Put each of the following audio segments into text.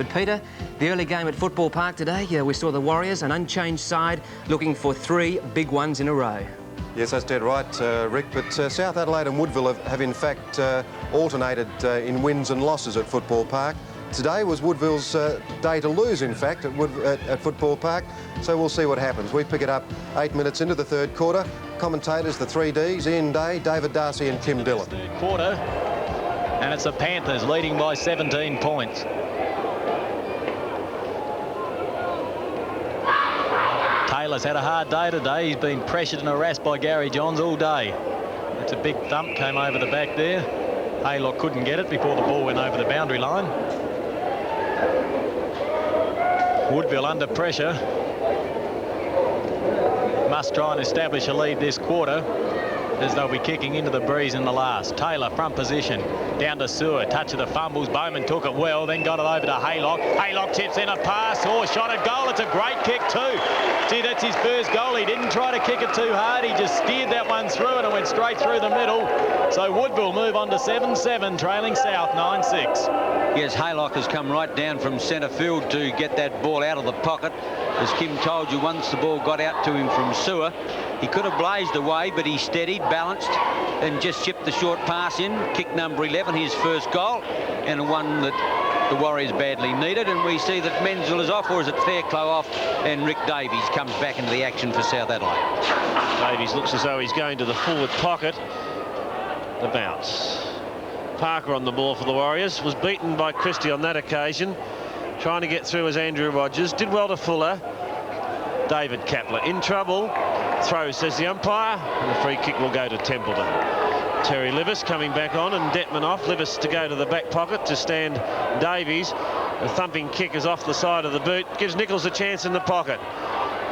But Peter, the early game at Football Park today, we saw the Warriors, an unchanged side, looking for 3 big ones in a row. Yes, that's dead right, Rick, but South Adelaide and Woodville have in fact alternated in wins and losses at Football Park. Today was Woodville's day to lose, in fact, at Football Park, so we'll see what happens. We pick it up 8 minutes into the third quarter. Commentators, the 3Ds, Ian Day, David Darcy and Kim Dillon. Third quarter, and it's the Panthers leading by 17 points. Taylor's had a hard day today. He's been pressured and harassed by Gary Johns all day. It's a big thump, came over the back there. Haylock couldn't get it before the ball went over the boundary line. Woodville under pressure. Must try and establish a lead this quarter, as they'll be kicking into the breeze in the last. Taylor front position, down to Sewer, touch of the fumbles. Bowman took it well, then got it over to Haylock. Haylock tips in a pass, shot at goal. It's a great kick too. See, that's his first goal. He didn't try to kick it too hard. He just steered that one through and it went straight through the middle. So Woodville move on to 7-7, trailing South 9-6. Yes, Haylock has come right down from centre field to get that ball out of the pocket. As Kim told you, once the ball got out to him from Sewer, he could have blazed away, but he steadied, balanced, and just chipped the short pass in. Kick number 11, his first goal, and one that the Warriors badly needed. And we see that Menzel is off, or is it Fairclough off, and Rick Davies comes back into the action for South Adelaide. Davies looks as though he's going to the forward pocket. The bounce. Parker on the ball for the Warriors, was beaten by Christie on that occasion. Trying to get through as Andrew Rogers, did well to Fuller. David Kapler in trouble. Throw, says the umpire, and the free kick will go to Templeton. Terry Livis coming back on and Detman off. Livis to go to the back pocket to stand Davies. The thumping kick is off the side of the boot, gives Nichols a chance in the pocket.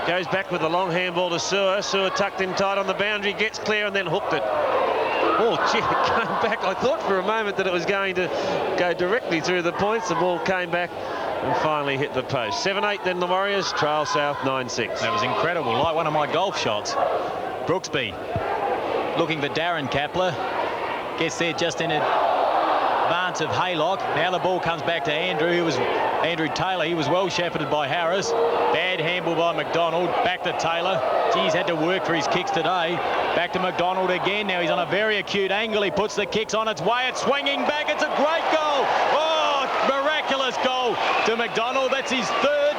Goes back with the long handball to Sewer. Sewer tucked in tight on the boundary, gets clear and then hooked it. Oh, gee, it came back. I thought for a moment that it was going to go directly through the points. The ball came back and finally hit the post. 7-8 then the Warriors, trail South 9-6. That was incredible, like one of my golf shots. Brooksby looking for Darren Kapler. Gets there just in advance of Haylock. Now the ball comes back to Andrew, Andrew Taylor. He was well shepherded by Harris. Bad handball by McDonald. Back to Taylor. Geez, had to work for his kicks today. Back to McDonald again. Now he's on a very acute angle. He puts the kicks on its way. It's swinging back. It's a great goal. Oh, miraculous goal to McDonald. That's his third.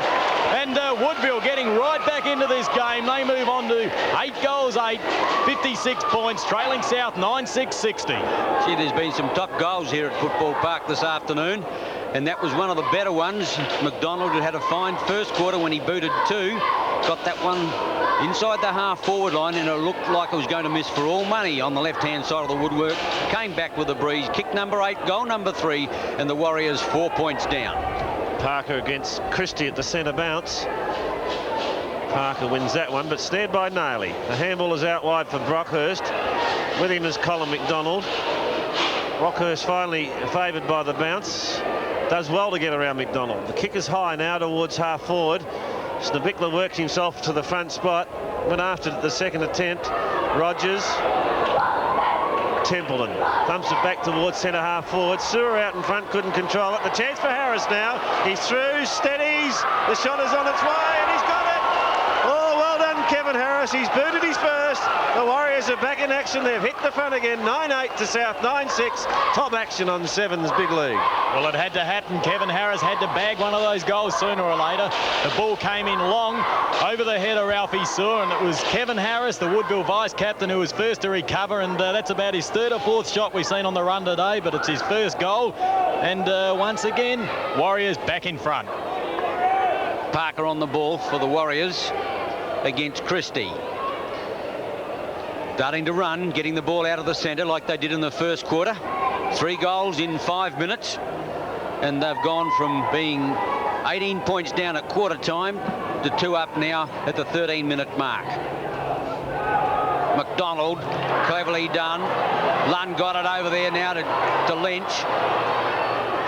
And Woodville getting right back into this game. They move on to 8 goals, 56 points, trailing South 9-6-60. See, there's been some top goals here at Football Park this afternoon, and that was one of the better ones. McDonald had a fine first quarter when he booted 2. Got that one inside the half-forward line, and it looked like it was going to miss for all money on the left-hand side of the woodwork. Came back with a breeze. Kick number 8, goal number 3, and the Warriors 4 points down. Parker against Christie at the centre bounce. Parker wins that one, but snared by Nailey. The handball is out wide for Brockhurst. With him is Colin McDonald. Brockhurst finally favoured by the bounce. Does well to get around McDonald. The kick is high now towards half forward. Snabikla works himself to the front spot. Went after it at the second attempt. Rogers. Templeton thumps it back towards centre half forward. Sewer out in front, couldn't control it. The chance for Harris now. He's through, steadies. The shot is on its way and he's got it. Oh, well done, Kevin Harris. He's booted his first. The Warriors are back in action. They've hit the front again. 9-8 to South 9-6. Top action on 7's big league. Well, it had to happen. Kevin Harris had to bag one of those goals sooner or later. The ball came in long over the head of Ralphie Sewer, and it was Kevin Harris, the Woodville vice-captain, who was first to recover, and that's about his 3rd or 4th shot we've seen on the run today, but it's his first goal. And once again, Warriors back in front. Parker on the ball for the Warriors against Christie. Starting to run, getting the ball out of the centre like they did in the first quarter. 3 goals in 5 minutes, and they've gone from being 18 points down at quarter time to 2 up now at the 13-minute mark. McDonald, cleverly done. Lunn got it over there now to Lynch.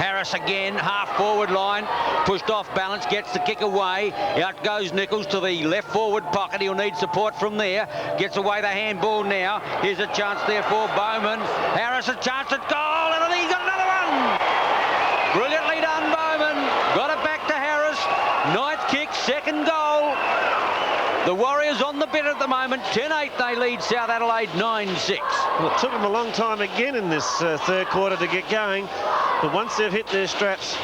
Harris again, half forward line, pushed off balance, gets the kick away. Out goes Nichols to the left forward pocket. He'll need support from there. Gets away the handball now. Here's a chance there for Bowman. Harris a chance at goal, and he's got another one. Brilliantly done, Bowman. Got it second goal. The Warriors on the bit at the moment. 10-8 they lead South Adelaide 9-6. Well, it took them a long time again in this third quarter to get going, but once they've hit their straps,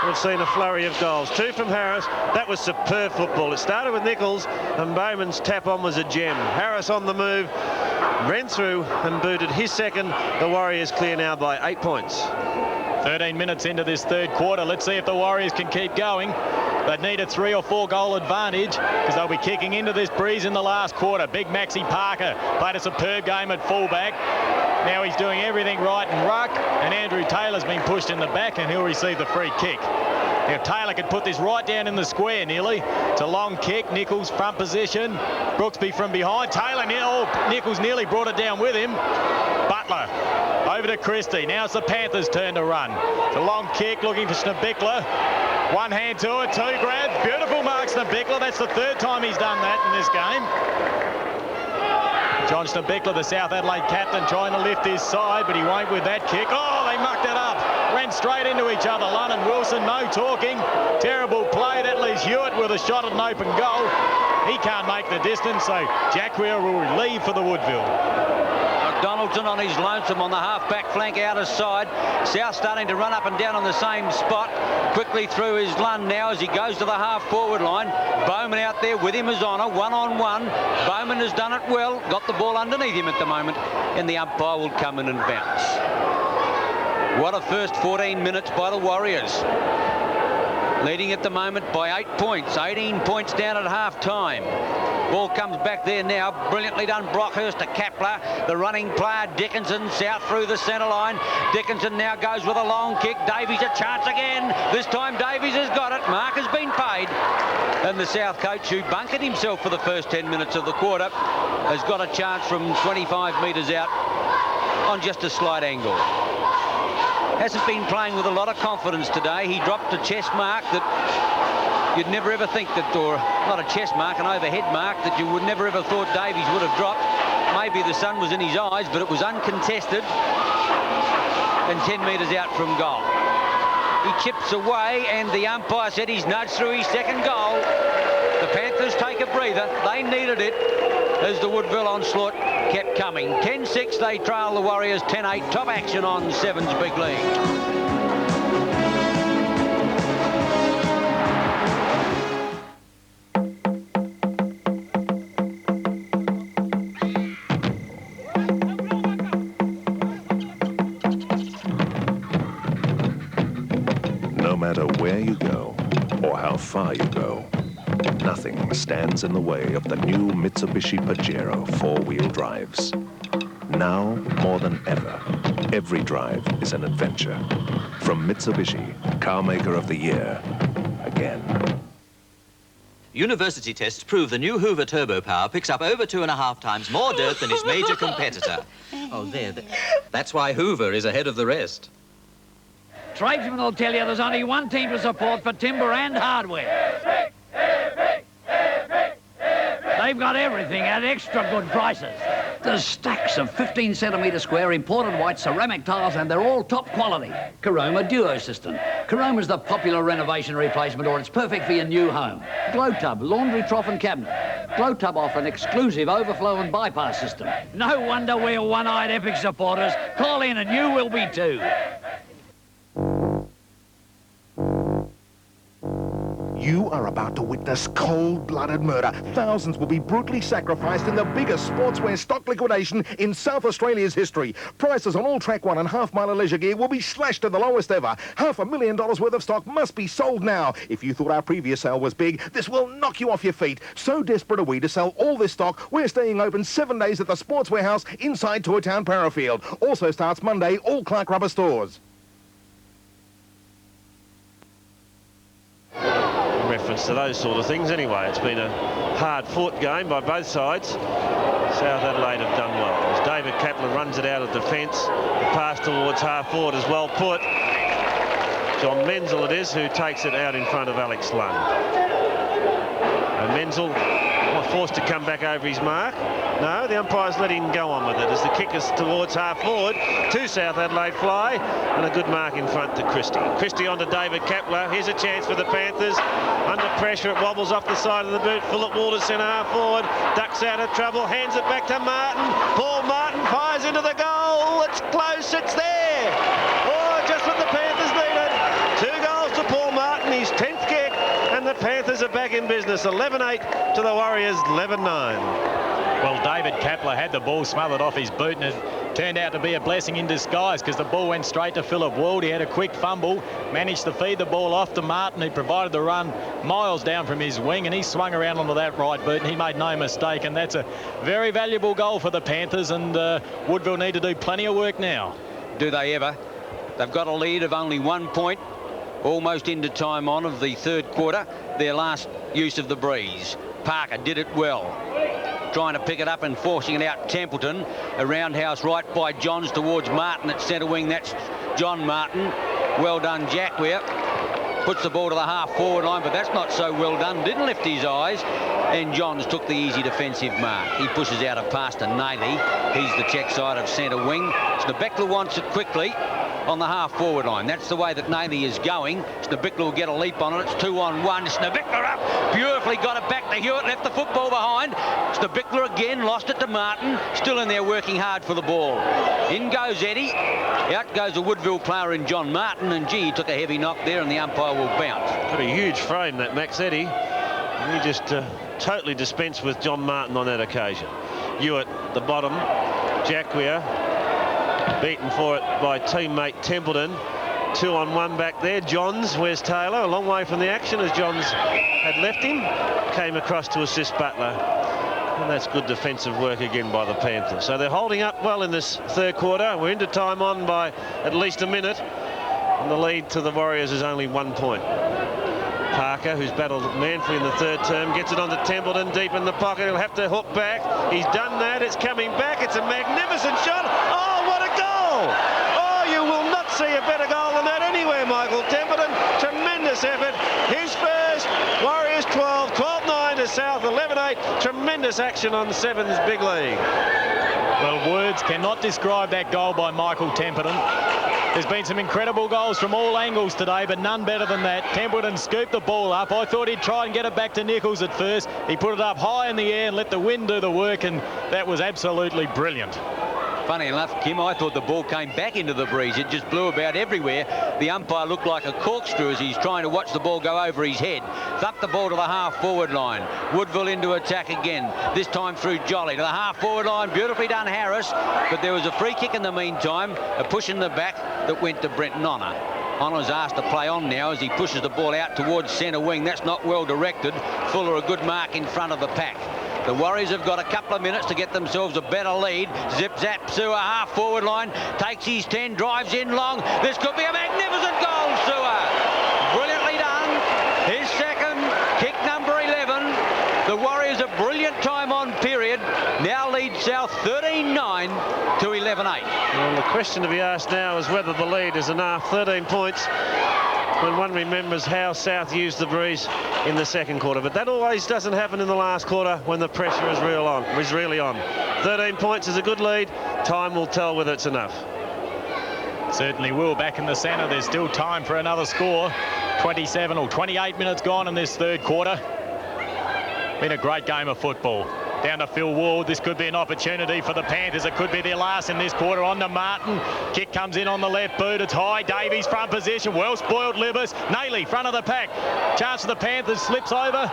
we've seen a flurry of goals. 2 from Harris. That was superb football. It started with Nichols, and Bowman's tap on was a gem. Harris on the move, ran through and booted his second. The Warriors clear now by 8 points. 13 minutes into this third quarter. Let's see if the Warriors can keep going. They need a 3 or 4 goal advantage because they'll be kicking into this breeze in the last quarter. Big Maxi Parker played a superb game at fullback. Now he's doing everything right in ruck, and Andrew Taylor's been pushed in the back, and he'll receive the free kick. Now Taylor could put this right down in the square nearly. It's a long kick. Nichols front position. Brooksby from behind. Taylor, Nichols nearly brought it down with him. Butler over to Christie. Now it's the Panthers' turn to run. It's a long kick looking for Schneebichler. One hand to it, 2 grabs. Beautiful mark, Schneebichler. That's the 3rd time he's done that in this game. John Schneebichler, the South Adelaide captain, trying to lift his side, but he won't with that kick. Oh, they mucked it up. Ran straight into each other. Lunn and Wilson, no talking. Terrible play. That leaves Hewitt with a shot at an open goal. He can't make the distance, so Jack Weir will leave for the Woodville. Donaldson on his lonesome on the half-back flank outer side. South starting to run up and down on the same spot. Quickly through his Lund now as he goes to the half-forward line. Bowman out there with him as Honour, one-on-one. Bowman has done it well. Got the ball underneath him at the moment, and the umpire will come in and bounce. What a first 14 minutes by the Warriors. Leading at the moment by 8 points. 18 points down at half-time. Ball comes back there now. Brilliantly done. Brockhurst to Kapler. The running player, Dickinson, South through the centre line. Dickinson now goes with a long kick. Davies a chance again. This time Davies has got it. Mark has been paid. And the South coach, who bunkered himself for the first 10 minutes of the quarter, has got a chance from 25 metres out on just a slight angle. Hasn't been playing with a lot of confidence today. He dropped a chest mark that you'd never ever think that, or not a chest mark, an overhead mark that you would never ever thought Davies would have dropped. Maybe the sun was in his eyes, but it was uncontested and 10 metres out from goal. He chips away, and the umpire said he's nudged through his second goal. The Panthers take a breather. They needed it as the Woodville onslaught kept coming. 10-6, they trail the Warriors. 10-8, top action on Sevens Big League. No matter where you go or how far you go, nothing stands in the way of the new Mitsubishi Pajero four-wheel drives. Now, more than ever, every drive is an adventure. From Mitsubishi, car maker of the year, again. University tests prove the new Hoover Turbo Power picks up over 2.5 times more dirt than its major competitor. Oh, there. That's why Hoover is ahead of the rest. Tradesmen will tell you there's only one team to support for timber and hardware. They've got everything at extra good prices. There's stacks of 15 centimetre square imported white ceramic tiles, and they're all top quality. Caroma Duo System. Caroma's the popular renovation replacement, or it's perfect for your new home. Glow Tub, laundry trough and cabinet. Glow Tub offer an exclusive overflow and bypass system. No wonder we're one-eyed Epic supporters. Call in and you will be too. You are about to witness cold-blooded murder. Thousands will be brutally sacrificed in the biggest sportswear stock liquidation in South Australia's history. Prices on all Track 1 and half-mile leisure gear will be slashed to the lowest ever. $500,000 worth of stock must be sold now. If you thought our previous sale was big, this will knock you off your feet. So desperate are we to sell all this stock, we're staying open 7 days at the Sports Warehouse inside Toy Town Parafield. Also starts Monday, all Clark Rubber stores. Reference to those sort of things anyway. It's been a hard-fought game by both sides. South Adelaide have done well. As David Kapler runs it out of defence, the pass towards half-forward is well put. John Menzel it is who takes it out in front of Alex Lund. And Menzel were forced to come back over his mark. No, the umpires let him go on with it as the kick is towards half forward to South Adelaide fly, and a good mark in front to Christie. Christie on to David Kapler. Here's a chance for the Panthers. Under pressure, it wobbles off the side of the boot. Philip Walters centre half forward, ducks out of trouble, hands it back to Martin. Paul Martin fires into the goal. It's close, it's there. Oh, just what the Panthers needed. 2 goals to Paul Martin, his 10th kick, and the Panthers are back in business. 11-8 to the Warriors, 11-9. Well, David Kapler had the ball smothered off his boot, and it turned out to be a blessing in disguise because the ball went straight to Philip Wald. He had a quick fumble, managed to feed the ball off to Martin, who provided the run miles down from his wing, and he swung around onto that right boot, and he made no mistake, and that's a very valuable goal for the Panthers, and Woodville need to do plenty of work now. Do they ever? They've got a lead of only 1 point, almost into time on of the 3rd quarter. Their last use of the breeze. Parker did it well, trying to pick it up and forcing it out Templeton. A roundhouse right by Johns towards Martin at centre wing. That's John Martin. Well done, Jackware. Puts the ball to the half-forward line, but that's not so well done. Didn't lift his eyes, and Johns took the easy defensive mark. He pushes out a pass to Naley. He's the check side of centre wing. Snabekla wants it quickly on the half-forward line. That's the way that Naley is going. Snabekla will get a leap on it. It's 2-on-1. Snabekla up. Beautifully got it back to Hewitt. Left the football behind. Snabekla again. Lost it to Martin. Still in there working hard for the ball. In goes Eddie. Out goes a Woodville player in John Martin. And gee, he took a heavy knock there, and the umpire will bounce. Got a huge frame, that Max Eddie. He just totally dispensed with John Martin on that occasion. Hewitt, the bottom. Jackware beaten for it by teammate Templeton. 2-on-1 back there. Johns, where's Taylor? A long way from the action as Johns had left him. Came across to assist Butler. And that's good defensive work again by the Panthers. So they're holding up well in this 3rd quarter. We're into time on by at least a minute. And the lead to the Warriors is only 1 point. Parker, who's battled manfully in the 3rd term, gets it onto Templeton deep in the pocket. He'll have to hook back. He's done that. It's coming back. It's a magnificent shot. Oh, what a goal! Oh, you will not see a better goal than that anywhere, Michael Templeton. Tremendous effort. His first. Warriors 12, 12-9 to South, 11-8. Tremendous action on Sevens Big League. Well, words cannot describe that goal by Michael Templeton. There's been some incredible goals from all angles today, but none better than that. Templeton scooped the ball up. I thought he'd try and get it back to Nichols at first. He put it up high in the air and let the wind do the work, and that was absolutely brilliant. Funny enough, Kim, I thought the ball came back into the breeze. It just blew about everywhere. The umpire looked like a corkscrew as he's trying to watch the ball go over his head. Thumped the ball to the half-forward line. Woodville into attack again, this time through Jolly. To the half-forward line, beautifully done, Harris. But there was a free kick in the meantime, a push in the back that went to Brent Nonna. Honor's asked to play on now as he pushes the ball out towards centre wing. That's not well directed. Fuller a good mark in front of the pack. The Warriors have got a couple of minutes to get themselves a better lead. Zip zap Sewer half forward line, takes his 10, drives in long. This could be a magnificent goal, Sewer. Brilliantly done. His second, kick number 11. The Warriors a brilliant time on period. Now lead South 13-9 to 11-8. Well, the question to be asked now is whether the lead is enough. 13 points. When one remembers how South used the breeze in the 2nd quarter. But that always doesn't happen in the last quarter when the pressure is really on. 13 points is a good lead. Time will tell whether it's enough. Certainly will. Back in the centre, there's still time for another score. 27 or 28 minutes gone in this 3rd quarter. Been a great game of football. Down to Phil Ward. This could be an opportunity for the Panthers. It could be their last in this quarter. On to Martin. Kick comes in on the left boot. It's high. Davies front position. Well spoiled Libas. Naley front of the pack. Chance for the Panthers. Slips over.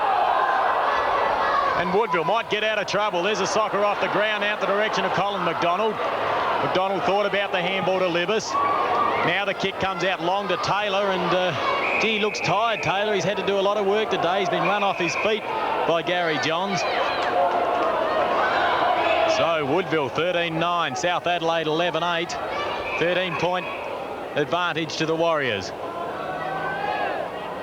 And Woodville might get out of trouble. There's a soccer off the ground out the direction of Colin McDonald. McDonald thought about the handball to Libas. Now the kick comes out long to Taylor, and gee, he looks tired, Taylor. He's had to do a lot of work today. He's been run off his feet by Gary Johns. So Woodville 13-9, South Adelaide 11-8. 13-point advantage to the Warriors.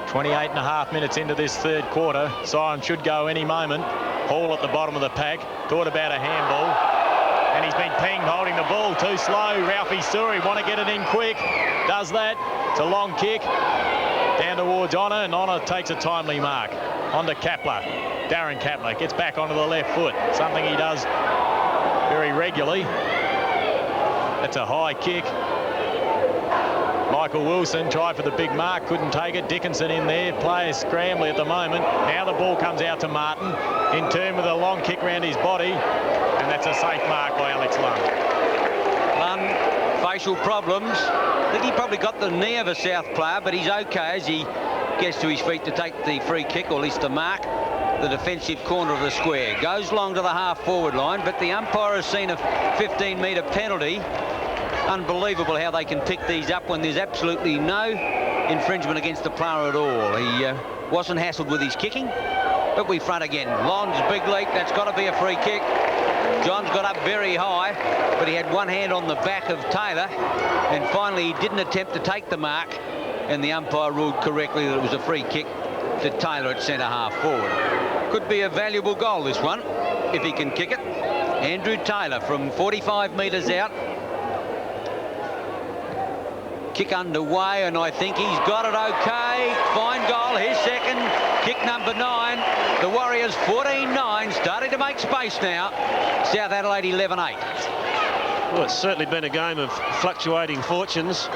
28.5 minutes into this 3rd quarter. Siren should go any moment. Hall at the bottom of the pack. Thought about a handball. And he's been pinged holding the ball too slow. Ralphie Suri want to get it in quick. Does that. It's a long kick. Down towards Honor, and Honor takes a timely mark. On to Kapler. Darren Kapler gets back onto the left foot, something he does very regularly. That's a high kick. Michael Wilson tried for the big mark, couldn't take it. Dickinson in there, players scrambling at the moment. Now the ball comes out to Martin, in turn with a long kick round his body, and that's a safe mark by Alex Lund. Lund, facial problems. I think he probably got the knee of a South player, but he's okay as he gets to his feet to take the free kick, or at least the mark. The defensive corner of the square goes long to the half-forward line, but the umpire has seen a 15-metre penalty. Unbelievable how they can pick these up when there's absolutely no infringement against the player at all. He wasn't hassled with his kicking, but we front again. Lon's big leap, that's got to be a free kick. John's got up very high, but he had one hand on the back of Taylor, and finally he didn't attempt to take the mark, and the umpire ruled correctly that it was a free kick to Taylor at centre half forward. Could be a valuable goal, this one, if he can kick it. Andrew Taylor from 45 metres out. Kick underway, and I think he's got it okay. Fine goal, his second. Kick number 9. The Warriors 14-9, starting to make space now. South Adelaide 11-8. Well, it's certainly been a game of fluctuating fortunes.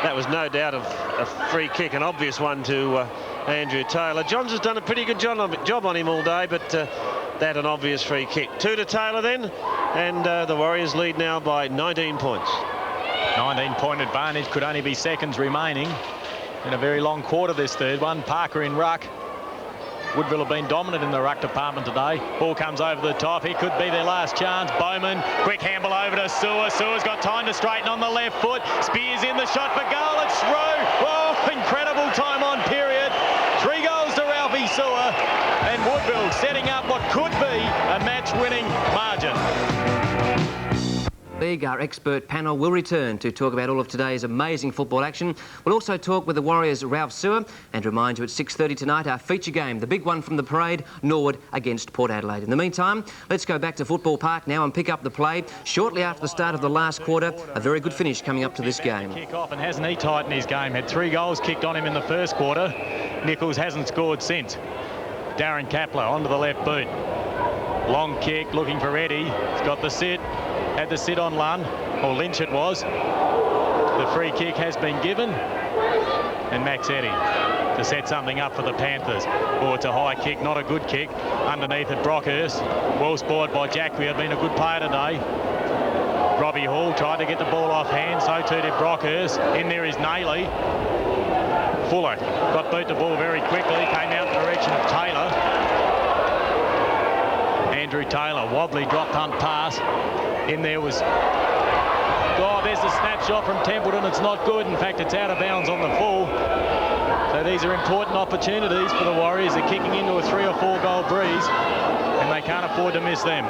That was no doubt a free kick, an obvious one to Andrew Taylor. Johns has done a pretty good job on him all day, but that an obvious free kick. 2 to Taylor then, and the Warriors lead now by 19 points. 19-point advantage, could only be seconds remaining in a very long quarter, this third one. Parker in ruck. Woodville have been dominant in the ruck department today. Ball comes over the top. It could be their last chance. Bowman, quick handle over to Sewer. Sewer's got time to straighten on the left foot. Spears in the shot for goal. It's through. Oh, incredible time on period. 3 goals to Ralphie Sewer. And Woodville setting up what could be a match-winning margin. League, our expert panel will return to talk about all of today's amazing football action. We'll also talk with the Warriors' Ralph Sewer, and remind you at 6:30 tonight, our feature game, the big one from the parade, Norwood against Port Adelaide. In the meantime, let's go back to Football Park now and pick up the play. Shortly after the start of the last quarter, a very good finish coming up to this game. Kick off, and hasn't he tightened his game? Had 3 goals kicked on him in the first quarter. Nichols hasn't scored since. Darren Kapler onto the left boot. Long kick, looking for Eddie. He's got the sit. Had the sit on Lund, or Lynch it was. The free kick has been given. And Max Eddie to set something up for the Panthers. Oh, it's a high kick, not a good kick. Underneath at Brockhurst. Well spoiled by Jack, who had been a good player today. Robbie Hall tried to get the ball off hand, so too did Brockhurst. In there is Nayley. Fuller got beat the ball very quickly, came out in the direction of Taylor. Andrew Taylor, wobbly drop punt pass. In there was... Oh, there's the snapshot from Templeton. It's not good. In fact, it's out of bounds on the full. So these are important opportunities for the Warriors. They're kicking into a 3 or 4 goal breeze, and they can't afford to miss them.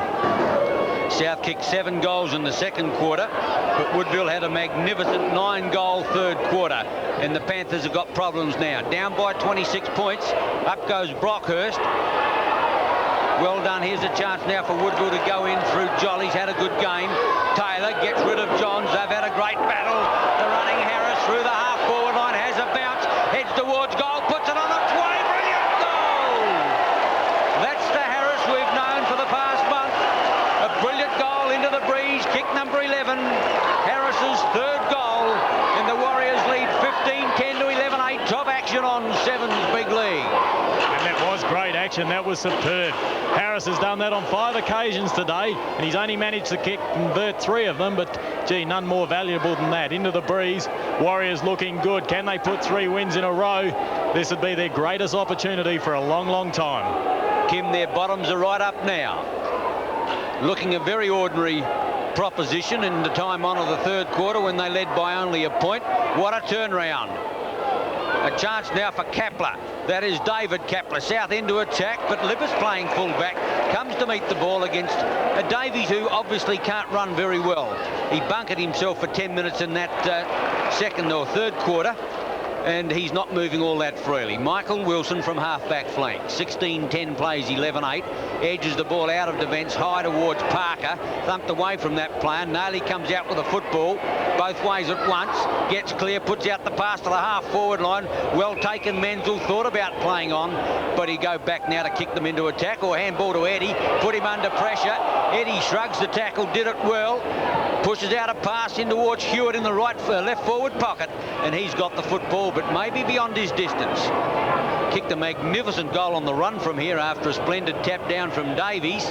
South kicked 7 goals in the second quarter, but Woodville had a magnificent 9-goal third quarter, and the Panthers have got problems now. Down by 26 points. Up goes Brockhurst. Well done. Here's a chance now for Woodville to go in through Jolly's had a good game. Taylor gets rid of Johns. They've had a great battle. The running Harris through the half-forward line has a bounce. Heads towards goal. Puts it on its way. Brilliant goal! That's the Harris we've known for the past month. A brilliant goal into the breeze. Kick number 11. Harris's third goal. And the Warriors lead 15-10 to 11-8. Top action on Sevens Big League. And that was great action. That was superb. Harris has done that on 5 occasions today, and he's only managed to convert 3 of them, but gee, none more valuable than that. Into the breeze. Warriors looking good. Can they put 3 wins in a row? This would be their greatest opportunity for a long, long time. Kim, their bottoms are right up now. Looking a very ordinary proposition in the time on of the third quarter when they led by only a point. What a turnaround. A chance now for Kapler. That is David Kapler. South end to attack, but Lippis playing full-back. Comes to meet the ball against a Davies who obviously can't run very well. He bunkered himself for 10 minutes in that second or third quarter. and he's not moving all that freely. Michael Wilson from half-back flank. 16-10 plays 11-8. Edges the ball out of defence, high towards Parker. Thumped away from that player. Nayley comes out with a football. Both ways at once. Gets clear, puts out the pass to the half-forward line. Well taken, Menzel. Thought about playing on, but he'd go back now to kick them into attack, or handball to Eddie. Put him under pressure. Eddie shrugs the tackle, did it well. Pushes out a pass in towards Hewitt in the left forward pocket, and he's got the football, but maybe beyond his distance. Kicked a magnificent goal on the run from here after a splendid tap down from Davies,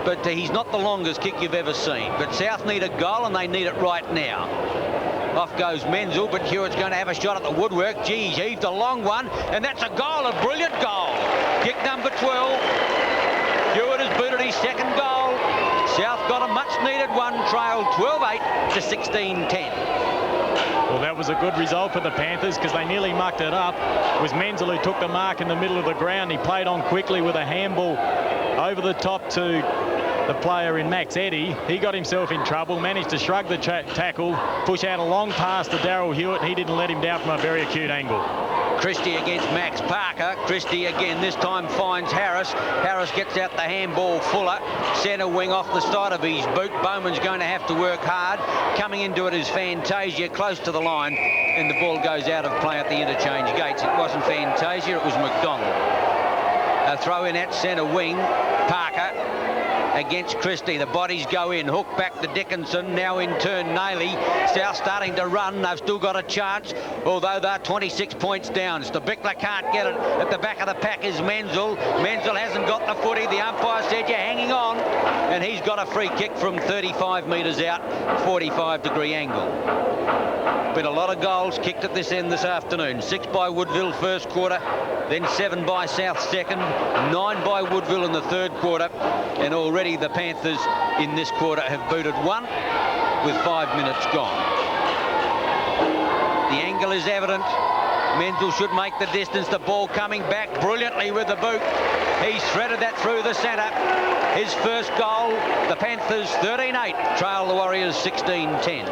but he's not the longest kick you've ever seen. But South need a goal, and they need it right now. Off goes Menzel, but Hewitt's going to have a shot at the woodwork. Gee, he's heaved a long one, and that's a goal, a brilliant goal. Kick number 12. Hewitt has booted his second goal. South got a much-needed one, trailed 12-8 to 16-10. Well, that was a good result for the Panthers because they nearly mucked it up. It was Menzel who took the mark in the middle of the ground. He played on quickly with a handball over the top to the player in Max Eddy. He got himself in trouble, managed to shrug the tackle, push out a long pass to Daryl Hewitt, and he didn't let him down from a very acute angle. Christie against Max Parker. Christie again, this time finds Harris. Harris gets out the handball. Fuller, centre wing off the side of his boot. Bowman's going to have to work hard. Coming into it is Fantasia, close to the line, and the ball goes out of play at the interchange gates. It wasn't Fantasia, it was McDonald. A throw in at centre wing. Parker against Christie. The bodies go in. Hook back to Dickinson. Now in turn Nayley. South starting to run. They've still got a chance, although they're 26 points down. Stabickler can't get it. At the back of the pack is Menzel. Menzel hasn't got the footy. The umpire said you're hanging on, and he's got a free kick from 35 metres out, 45-degree angle. Been a lot of goals kicked at this end this afternoon. 6 by Woodville first quarter, then 7 by South second, 9 by Woodville in the third quarter, and already the Panthers in this quarter have booted 1 with 5 minutes gone. The angle is evident. Menzel should make the distance. The ball coming back brilliantly with the boot. He's threaded that through the centre. His first goal. The Panthers 13-8 trail the Warriors 16-10.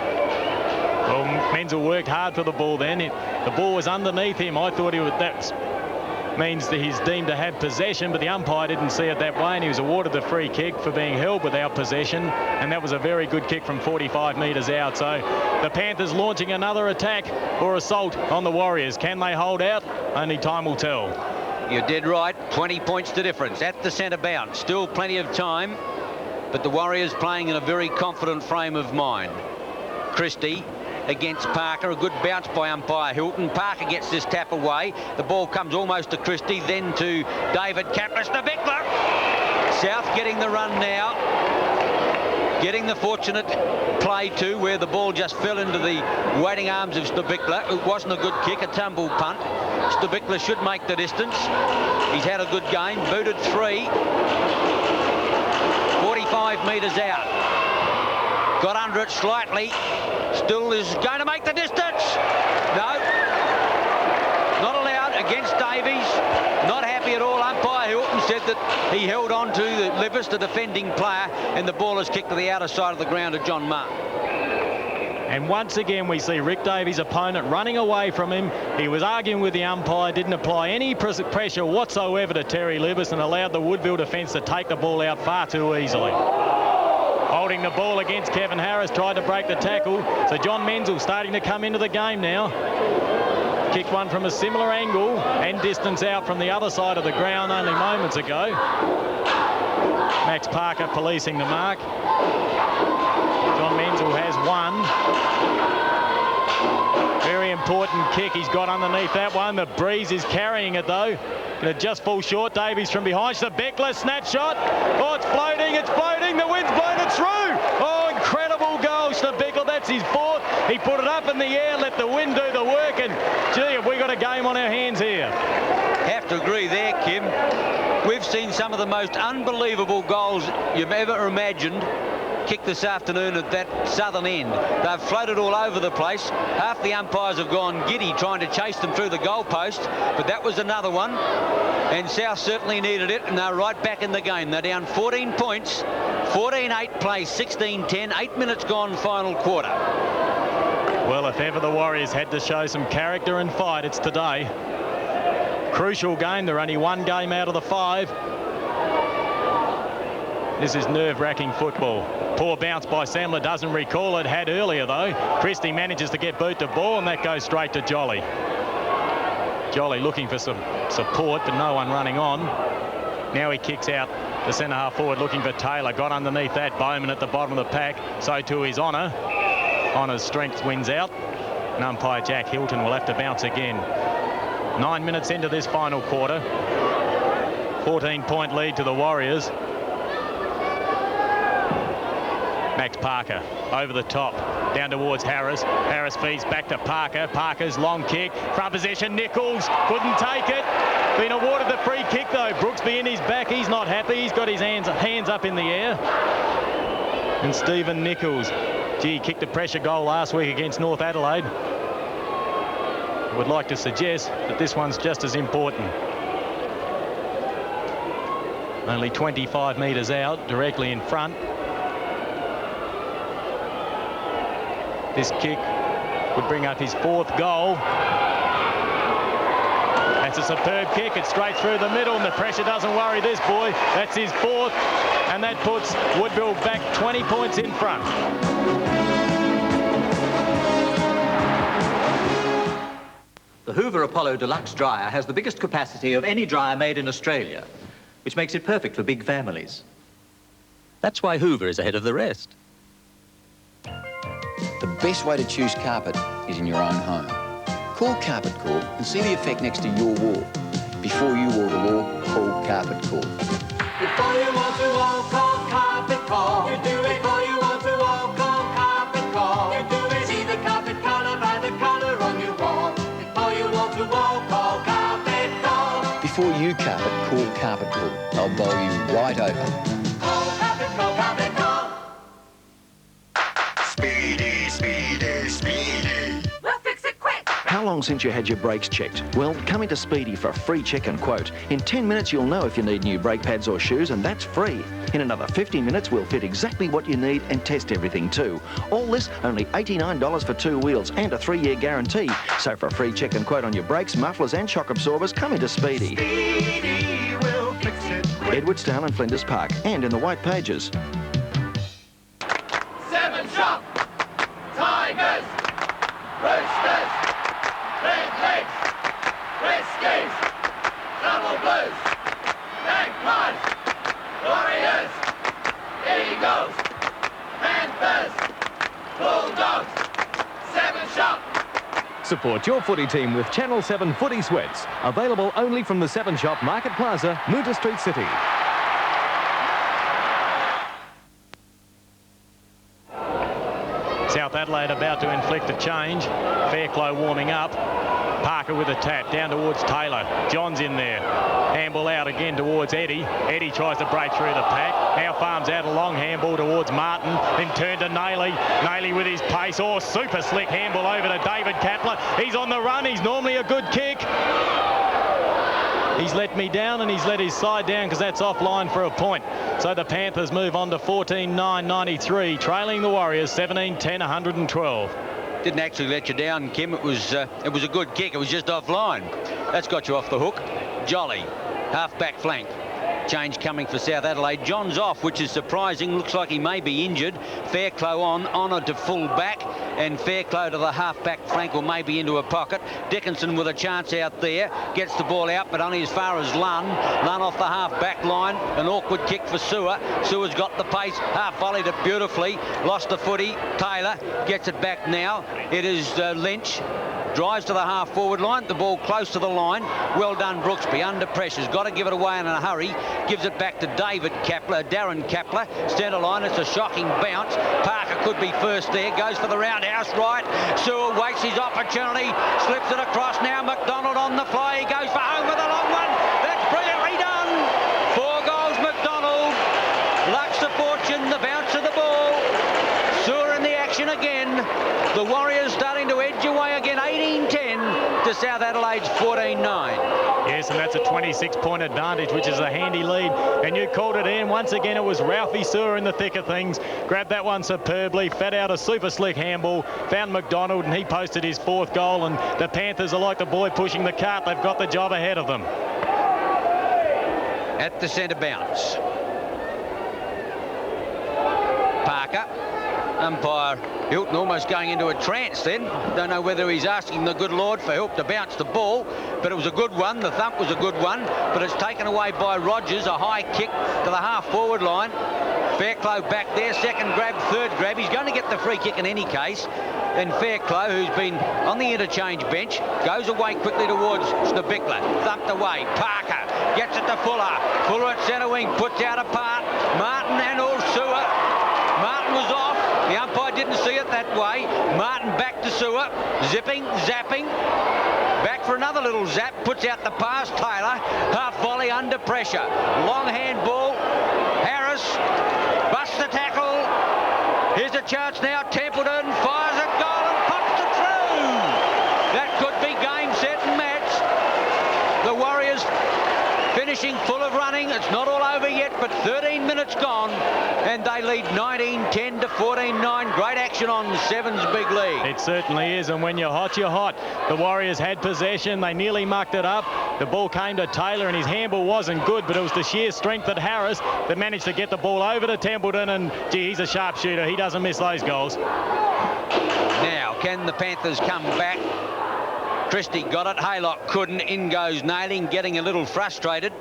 Well, Menzel worked hard for the ball then. The ball was underneath him. I thought he would. That means that he's deemed to have possession, but the umpire didn't see it that way, and he was awarded the free kick for being held without possession, and that was a very good kick from 45 metres out. So the Panthers launching another attack or assault on the Warriors. Can they hold out? Only time will tell. You're dead right. 20 points to difference at the centre bounce. Still plenty of time, but the Warriors playing in a very confident frame of mind. Christie against Parker. A good bounce by umpire Hilton. Parker gets this tap away. The ball comes almost to Christie, then to David Kaplan. Stabickler. South getting the run now. Getting the fortunate play too, where the ball just fell into the waiting arms of Stabickler. It wasn't a good kick, a tumble punt. Stabickler should make the distance. He's had a good game. Booted 3. 45 metres out. Got under it slightly. Still is going to make the distance. No. Not allowed against Davies. Not happy at all. Umpire Hilton said that he held on to the Livis, the defending player, and the ball is kicked to the outer side of the ground to John Martin. And once again, we see Rick Davies' opponent running away from him. He was arguing with the umpire, didn't apply any pressure whatsoever to Terry Livis, and allowed the Woodville defence to take the ball out far too easily. Holding the ball against Kevin Harris, tried to break the tackle. So John Menzel starting to come into the game now. Kicked one from a similar angle and distance out from the other side of the ground only moments ago. Max Parker policing the mark. John Menzel has one. Very important kick. He's got underneath that one. The breeze is carrying it though. It just falls short. Davies from behind. Stabickler snapshot. Oh, it's floating. It's floating. The wind's blown it through. Oh, incredible goal, Stabickler. That's his 4th. He put it up in the air, let the wind do the work, and gee, have we got a game on our hands here. Have to agree there, Kim. We've seen some of the most unbelievable goals you've ever imagined kick this afternoon at that southern end. They've floated all over the place. Half the umpires have gone giddy trying to chase them through the goalpost, but that was another one. And South certainly needed it, and they're right back in the game. They're down 14 points. 14-8 play, 16-10, 8 minutes gone, final quarter. Well, if ever the Warriors had to show some character and fight, it's today. Crucial game. They're only one game out of the 5. This is nerve-wracking football. Poor bounce by Samler, doesn't recall it. Had earlier, though. Christie manages to get boot to ball, and that goes straight to Jolly. Jolly looking for some support, but no one running on. Now he kicks out the centre-half forward, looking for Taylor. Got underneath that. Bowman at the bottom of the pack. So too is Honour. Honour's strength wins out. And umpire Jack Hilton will have to bounce again. 9 minutes into this final quarter. 14-point lead to the Warriors. Max Parker over the top, down towards Harris. Harris feeds back to Parker. Parker's long kick, front possession. Nichols couldn't take it. Been awarded the free kick though. Brooksby in his back. He's not happy. He's got his hands up in the air. And Stephen Nichols, gee, kicked a pressure goal last week against North Adelaide. I would like to suggest that this one's just as important. Only 25 metres out, directly in front. This kick would bring up his 4th goal. That's a superb kick. It's straight through the middle, and the pressure doesn't worry this boy. That's his 4th, and that puts Woodville back 20 points in front. The Hoover Apollo Deluxe dryer has the biggest capacity of any dryer made in Australia, which makes it perfect for big families. That's why Hoover is ahead of the rest. The best way to choose carpet is in your own home. Call Carpet Corp and see the effect next to your wall. Before you wall the wall, call Carpet Corp. Before you want to wall, call Carpet Corp. You do it. Before you want to wall, call Carpet Corp. You do it. See the carpet colour by the colour on your wall. Before you want to wall, call Carpet Corp. Before you carpet, call Carpet Corp. They'll bowl you right over. Call Carpet Corp, Carpet Corp. Speedy, speedy, speedy. We'll fix it quick. How long since you had your brakes checked? Well, come into Speedy for a free check and quote. In 10 minutes, you'll know if you need new brake pads or shoes, and that's free. In another 50 minutes, we'll fit exactly what you need and test everything too. All this, only $89 for 2 wheels and a 3-year guarantee. So for a free check and quote on your brakes, mufflers and shock absorbers, come into Speedy. Speedy will fix it quick. Edwardsdale and Flinders Park, and in the White Pages. 7 Shop. Tigers. Roosters. Redlegs. Rescues. Double Blues. Magpies. Warriors. Eagles. Panthers. Bulldogs. 7 Shop. Support your footy team with Channel 7 Footy Sweats. Available only from the 7 Shop Market Plaza, Moonta Street City. South Adelaide about to inflict a change. Fairclough warming up. Parker with a tap down towards Taylor. John's in there. Handball out again towards Eddie. Eddie tries to break through the pack. Now farms out a long handball towards Martin. Then turn to Nayley. Nayley with his pace. Oh, super slick handball over to David Kapler. He's on the run. He's normally a good kick. He's let me down and he's let his side down because that's offline for a point. So the Panthers move on to 14-9-93, trailing the Warriors 17-10, 112. Didn't actually let you down, Kim. It was a good kick. It was just offline. That's got you off the hook. Jolly, half-back flank. Change coming for South Adelaide. John's off, which is surprising. Looks like he may be injured. Fairclough on, Honour to full back, and Fairclough to the half-back flank or maybe into a pocket. Dickinson with a chance out there. Gets the ball out, but only as far as Lunn. Lunn off the half-back line. An awkward kick for Sewer. Sewer's got the pace. Half-volleyed it beautifully. Lost the footy. Taylor gets it back now. It is Lynch. Drives to the half-forward line. The ball close to the line. Well done, Brooksby. Under pressure's got to give it away in a hurry. Gives it back to David Kapler, Darren Kapler. Centre line. It's a shocking bounce. Parker could be first there. Goes for the roundhouse right. Sewer waits his opportunity. Slips it across now. McDonald on the fly. He goes for home with a long one. That's brilliantly done. 4 goals, McDonald. Lux of fortune. The bounce of the ball. Sewer in the action again. The Warriors starting to edge away again. 18-10 to South Adelaide's 14-9. Yeah, Yes, and that's a 26-point advantage, which is a handy lead. And you called it in. Once again, it was Ralphie Sewer in the thick of things. Grabbed that one superbly, fed out a super slick handball, found McDonald, and he posted his 4th goal. And the Panthers are like the boy pushing the cart. They've got the job ahead of them. At the centre bounce. Parker. Umpire Hilton almost going into a trance then. Don't know whether he's asking the good Lord for help to bounce the ball, but it was a good one. The thump was a good one, but it's taken away by Rogers. A high kick to the half-forward line. Fairclough back there, second grab, third grab. He's going to get the free kick in any case. And Fairclough, who's been on the interchange bench, goes away quickly towards Schneebichler. Thumped away. Parker gets it to Fuller. Fuller at centre wing, puts out apart. Martin and Sewer. Martin was off. The umpire didn't see it that way. Martin back to Sewer. Zipping, zapping. Back for another little zap. Puts out the pass. Taylor. Half volley under pressure. Long handball. Harris busts the tackle. Here's a chance now. Templeton fires a goal and pops it through. That could be game, set and match. The Warriors finishing full of running. It's not all over yet, but 13 minutes gone, and they lead 19-10 to 14-9. Great action on Sevens' big lead. It certainly is, and when you're hot, you're hot. The Warriors had possession. They nearly mucked it up. The ball came to Taylor, and his handball wasn't good, but it was the sheer strength of Harris that managed to get the ball over to Templeton, and, gee, he's a sharpshooter. He doesn't miss those goals. Now, can the Panthers come back? Christie got it. Haylock couldn't. In goes Nailing, getting a little frustrated.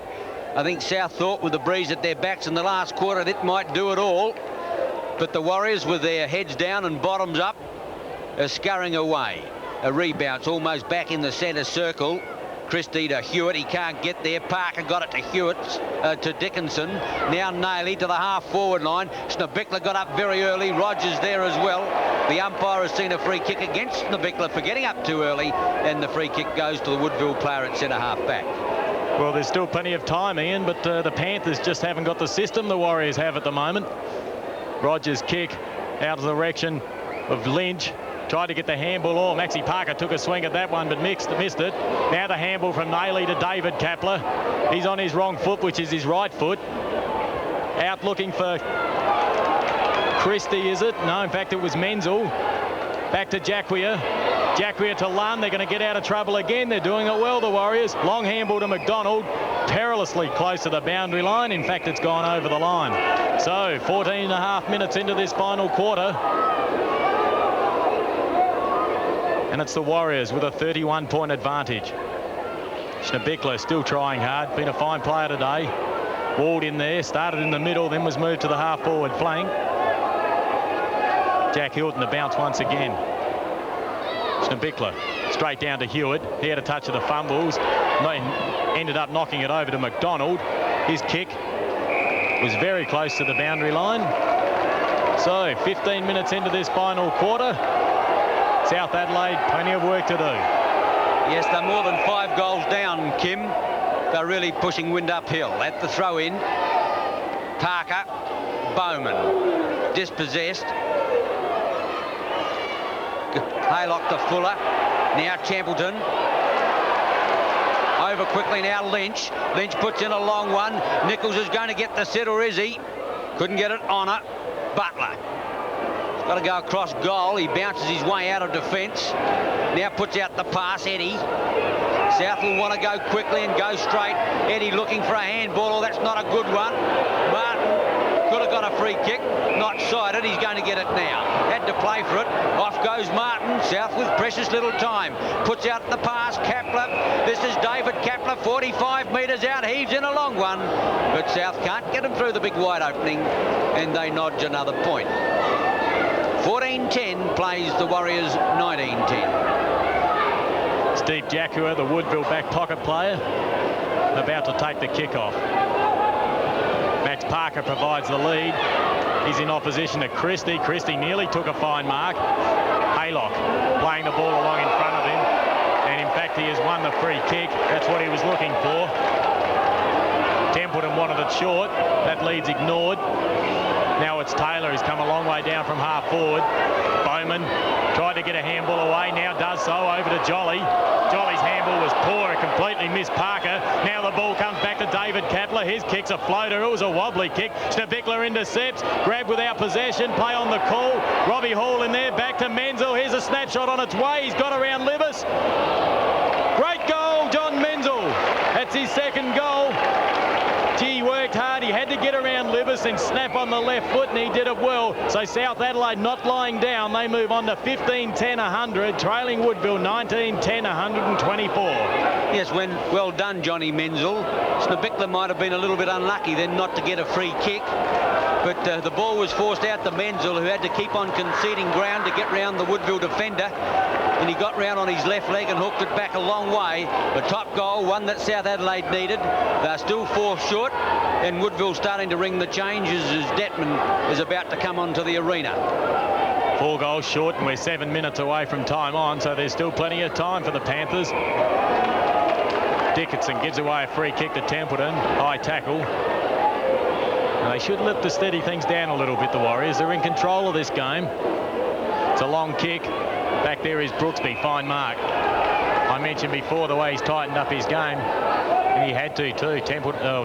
I think South thought with the breeze at their backs in the last quarter that might do it all. But the Warriors, with their heads down and bottoms up, are scurrying away. A rebound's almost back in the centre circle. Christie to Hewitt. He can't get there. Parker got it to Hewitt, to Dickinson. Now Nailey to the half-forward line. Schneebichler got up very early. Rogers there as well. The umpire has seen a free kick against Schneebichler for getting up too early, and the free kick goes to the Woodville player at centre half-back. Well, there's still plenty of time, Ian, but the Panthers just haven't got the system the Warriors have at the moment. Rogers' kick out of the direction of Lynch. Tried to get the handball. Oh, Maxi Parker took a swing at that one, but missed it. Now the handball from Nailey to David Kapler. He's on his wrong foot, which is his right foot. Out looking for Christie, is it? No, in fact, it was Menzel. Back to Jacquia. Jacquia to Lund. They're going to get out of trouble again. They're doing it well, the Warriors. Long handball to McDonald. Perilously close to the boundary line. In fact, it's gone over the line. So, 14.5 minutes into this final quarter. And it's the Warriors with a 31-point advantage. Schneebichler still trying hard. Been a fine player today. Walled in there. Started in the middle, then was moved to the half-forward flank. Jack Hilton to bounce once again. Schneebichler straight down to Hewitt. He had a touch of the fumbles. Ended up knocking it over to McDonald. His kick was very close to the boundary line. So 15 minutes into this final quarter. South Adelaide, plenty of work to do. Yes, they're more than 5 goals down, Kim. They're really pushing wind uphill. At the throw-in, Parker, Bowman, dispossessed. Haylock to Fuller. Now Templeton. Over quickly now Lynch. Lynch puts in a long one. Nichols is going to get the set, or is he? Couldn't get it on it. Butler. Got to go across goal. He bounces his way out of defence. Now puts out the pass, Eddie. South will want to go quickly and go straight. Eddie looking for a handball. Oh, that's not a good one. Martin could have got a free kick. Not sighted. He's going to get it now. Had to play for it. Off goes Martin. South with precious little time. Puts out the pass. Kapler. This is David Kapler. 45 metres out. Heaves in a long one. But South can't get him through the big wide opening. And they nodge another point. 14-10 plays the Warriors 19-10. Steve Jacquia, the Woodville back pocket player, about to take the kick-off. Max Parker provides the lead. He's in opposition to Christie. Christie nearly took a fine mark. Haylock playing the ball along in front of him. And in fact, he has won the free kick. That's what he was looking for. Templeton wanted it short. That lead's ignored. Now it's Taylor, who's come a long way down from half forward. Bowman tried to get a handball away, now does so, over to Jolly. Jolly's handball was poor. It completely missed Parker. Now the ball comes back to David Kapler. His kick's a floater. It was a wobbly kick. Snubikler intercepts. Grab without possession. Play on the call. Robbie Hall in there. Back to Menzel. Here's a snapshot on its way. He's got around Libis. Great goal, John Menzel. That's his second goal. Gee, he worked hard. He had to get around Libis and snap on the left foot, and he did it well. So South Adelaide not lying down. They move on to 15-10-100, trailing Woodville 19-10-124. Yes, well done, Johnny Menzel. Snubikler might have been a little bit unlucky then not to get a free kick. But the ball was forced out to Menzel, who had to keep on conceding ground to get round the Woodville defender. And he got round on his left leg and hooked it back a long way. The top goal, one that South Adelaide needed. They're still 4 short. And Woodville starting to ring the changes as Detman is about to come onto the arena. 4 goals short, and we're 7 minutes away from time on, so there's still plenty of time for the Panthers. Dickinson gives away a free kick to Templeton. High tackle. Now, they should lift to steady things down a little bit, the Warriors. They're in control of this game. It's a long kick. Back there is Brooksby. Fine mark. I mentioned before the way he's tightened up his game. And he had to too.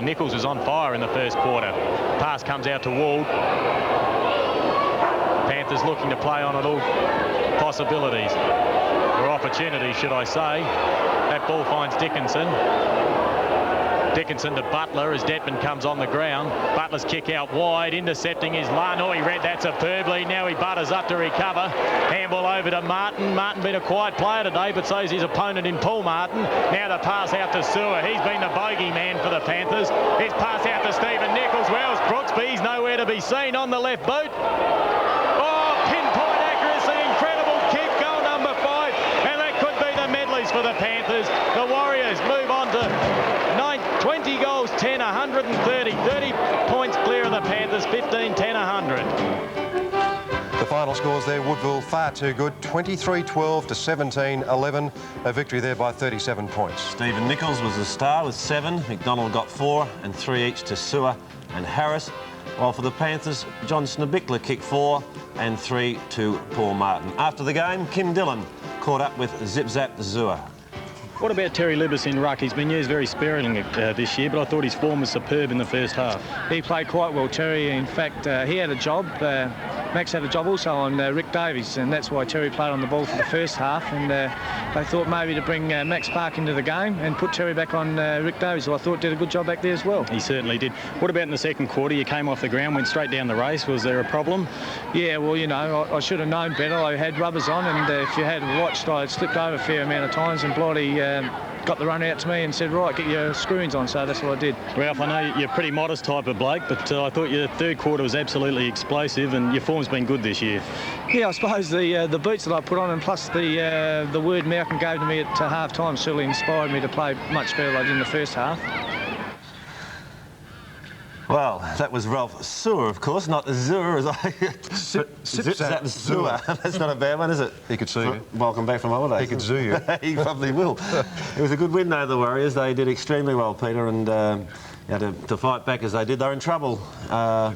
Nichols was on fire in the first quarter. Pass comes out to Wald. Panthers looking to play on at all possibilities. Or opportunities, should I say. That ball finds Dickinson. Dickinson to Butler as Detman comes on the ground. Butler's kick out wide, intercepting is Lano. He read that superbly. Now he butters up to recover. Handball over to Martin. Martin been a quiet player today, but so's his opponent in Paul Martin. Now the pass out to Sewer. He's been the bogey man for the Panthers. His pass out to Stephen Nichols. Where's Brooksby? He's nowhere to be seen on the left boot. Oh, pinpoint accuracy, incredible kick, goal number 5. And that could be the medleys for the Panthers. The Warriors move on to 20 goals, 10-130. 30 points clear of the Panthers, 15-10-100. The final scores there, Woodville far too good, 23-12 to 17-11. A victory there by 37 points. Stephen Nichols was the star with 7. McDonald got 4 and 3 each to Sewer and Harris. While for the Panthers, John Snubikler kicked 4 and 3 to Paul Martin. After the game, Kim Dillon caught up with Zip Zap Zua. What about Terry Libis in ruck? He's been used very sparingly this year, but I thought his form was superb in the first half. He played quite well, Terry. In fact, he had a job. Max had a job also on Rick Davies, and that's why Terry played on the ball for the first half. And they thought maybe to bring Max Park into the game and put Terry back on Rick Davies, who I thought did a good job back there as well. He certainly did. What about in the second quarter? You came off the ground, went straight down the race. Was there a problem? Yeah, well, you know, I should have known better. I had rubbers on, and if you had watched, I had slipped over a fair amount of times, and Blighty got the run out to me and said, right, get your screws on, so that's what I did. Ralph, I know you're a pretty modest type of bloke, but I thought your third quarter was absolutely explosive, and your form's been good this year. Yeah, I suppose the boots that I put on, and plus the word Malcolm gave to me at half-time certainly inspired me to play much better than I did in the first half. Well, that was Ralph Sewer, of course, not Azur, as I... Zip Zap Sewer. That's not a bad one, is it? He could sue you. Welcome back from holiday. He could sue you. He probably will. It was a good win, though, the Warriors. They did extremely well, Peter, and to fight back as they did, they were in trouble.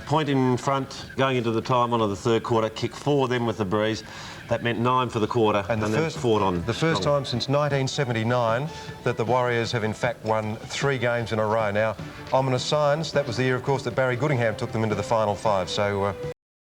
Point in front, going into the time on of the third quarter, kick 4 then with the breeze. That meant 9 for the quarter, and then fought on. The first time since 1979 that the Warriors have in fact won 3 games in a row. Now, ominous signs. That was the year, of course, that Barry Goodingham took them into the final 5. So.